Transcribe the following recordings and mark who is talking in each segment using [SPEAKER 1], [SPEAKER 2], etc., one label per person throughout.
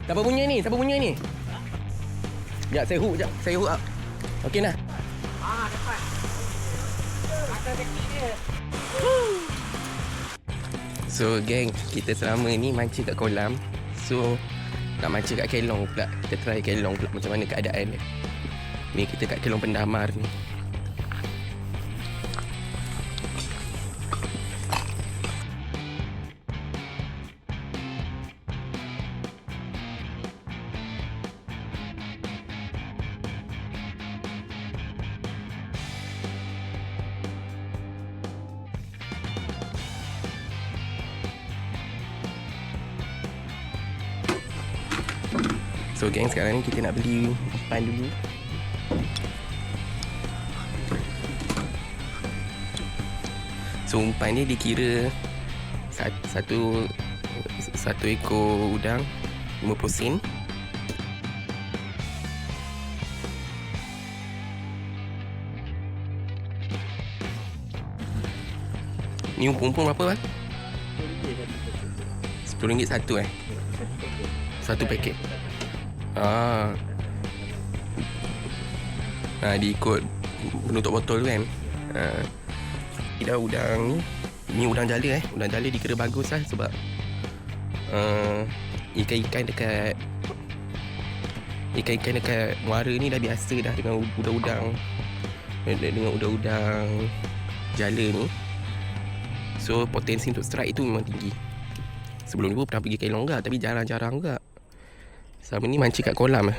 [SPEAKER 1] Siapa punya ni? Siapa punya ni? Sekejap, saya hook sekejap. Saya hook up. Okey nah.
[SPEAKER 2] Dapat. Ada kecil dia.
[SPEAKER 1] So geng, kita selama ni mancing kat kolam. So nak mancing kat kelong pula. Kita try kelong pula macam mana keadaan dia. Ni kita kat kelong pendamar ni. So geng, sekarang ni kita nak beli umpan dulu. So umpan ni dikira satu ekor udang 50 sen. Ni umpun berapa bang? RM10 satu Satu paket. Diikut penutup botol tu kan. Dah udang ni udang jala Udang jala dikira bagus lah sebab ikan-ikan dekat muara ni dah biasa dah dengan udang-udang jala ni. So potensi untuk strike itu memang tinggi. Sebelum ni pun pernah pergi kelong juga, tapi jarang-jarang juga. Selama ni mancing kat kolam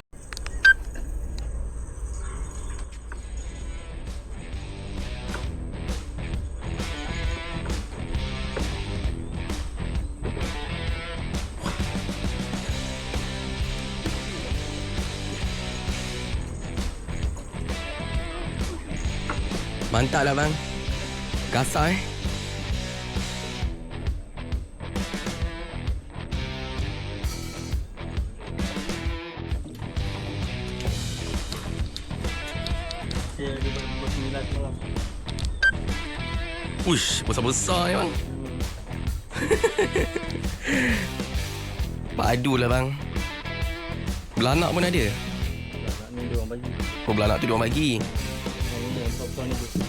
[SPEAKER 1] Mantap lah bang. Gasar Uish, besar-besar ni bang. Padu lah bang. Belanak pun ada.
[SPEAKER 2] Belanak ni dia orang bagi.
[SPEAKER 1] Oh, belanak tu dia orang bagi.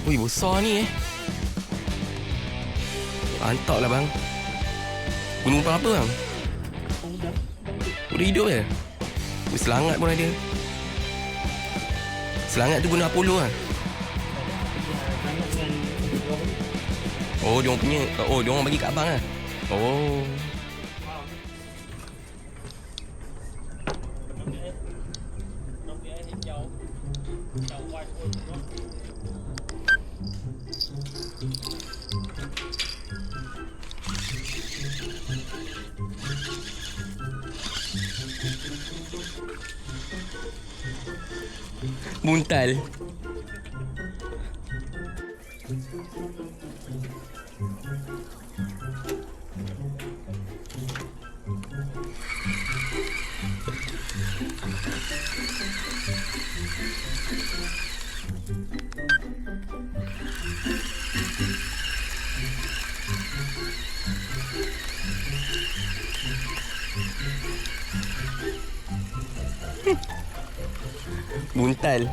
[SPEAKER 1] Ui, besar ni Mantap lah bang. Gunung umpan apa bang? Udah hidup je. Selangat pun ada. Selangat tu guna Apollo kan? Oh, dia orang punya. Oh, dia orang bagi kat abang lah. Oh. Buntal. Buntal.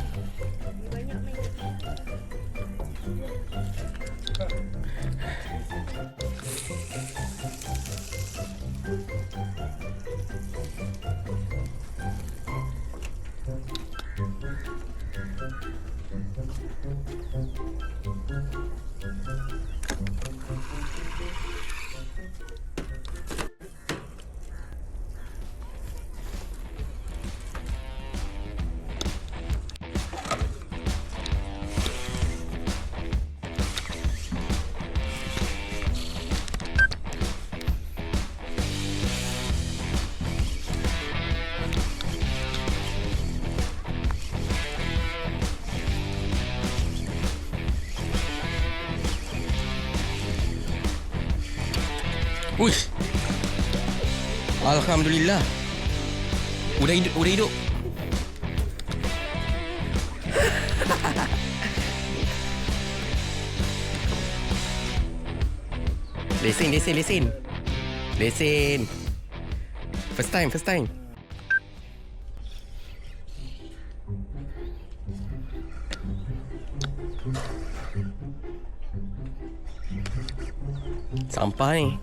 [SPEAKER 1] Uish. Alhamdulillah. Udah hidup, udah hidup. Lesen. Lesen. First time. Sampah ni.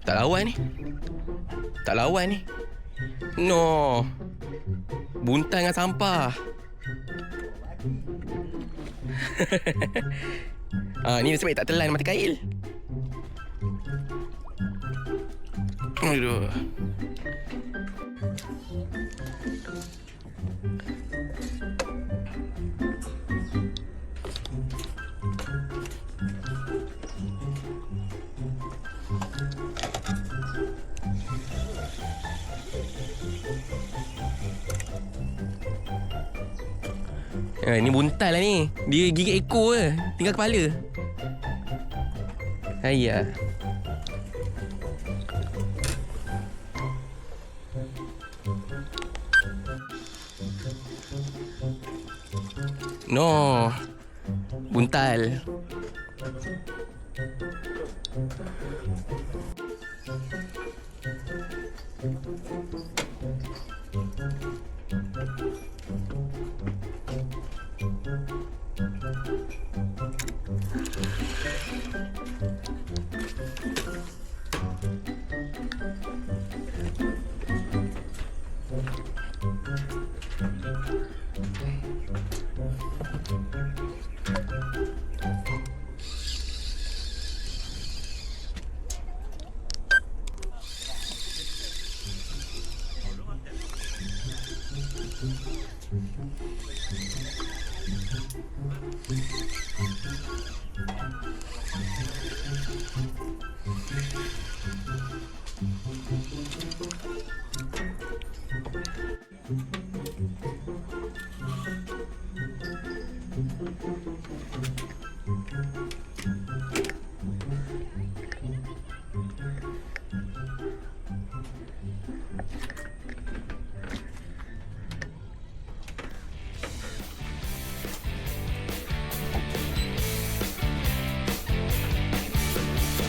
[SPEAKER 1] Tak lawan ni. Tak lawan ni. No. Buntal dengan sampah. Ni nasib baik tak telan mata kail. Aduh. Ni buntal lah ni. Dia gigit ekor je. Tinggal kepala. Ayah. No. Buntal.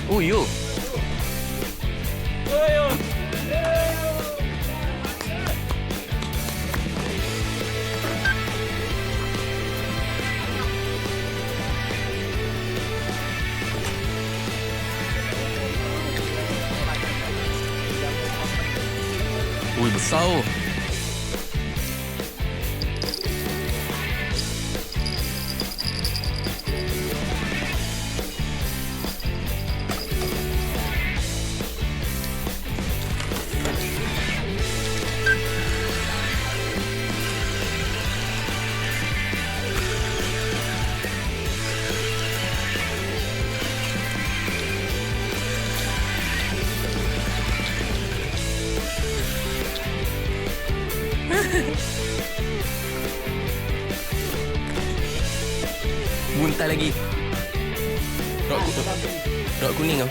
[SPEAKER 1] Oh, yo. Ui, besar oh. Buntal lagi. Rok kuning kau.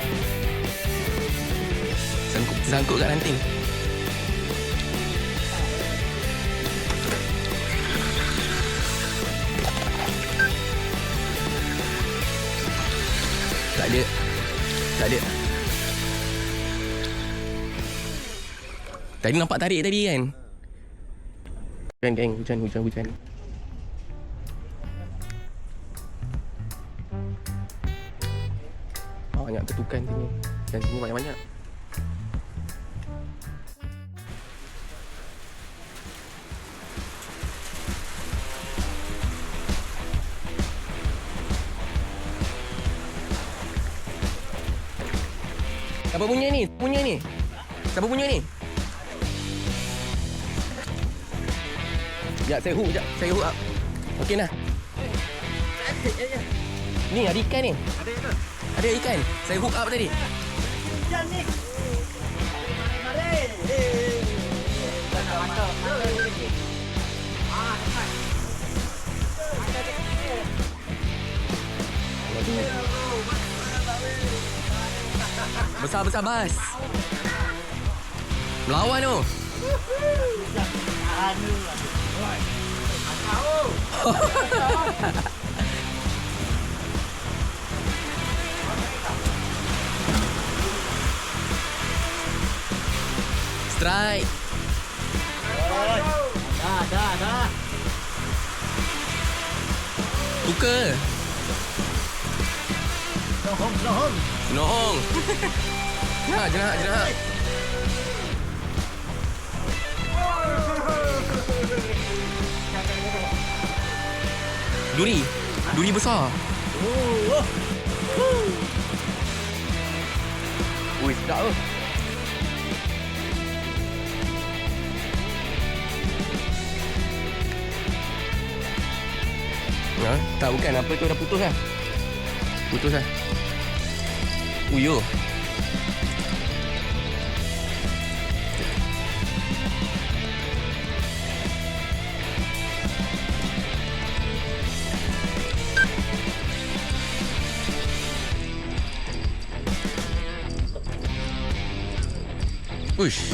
[SPEAKER 1] Sangkut kat ranting. Tak ada. Tadi nampak tarik tadi kan? Geng, hujan. Banyak ketukan sini. Dan sini banyak-banyak. Siapa punya ni? Siapa punya ni? Sekejap, saya hook up. Okey nah. Ni ada ikan ni. Ada ikan. Saya hook up tadi.
[SPEAKER 2] Ikan ni. Mari. Mantap. Dapat. Ada dekat.
[SPEAKER 1] Besar bas. Melawan tu. Strike.
[SPEAKER 2] Dah.
[SPEAKER 1] Buka.
[SPEAKER 2] Lohong, lohong.
[SPEAKER 1] Nohong. Jenah. Duri besar.
[SPEAKER 2] Oh.
[SPEAKER 1] Ui, sedap tu. Ha? Tak, bukan. Apa tu dah putus lah. Putus lah. Uyo. Uish.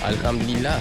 [SPEAKER 1] Alhamdulillah.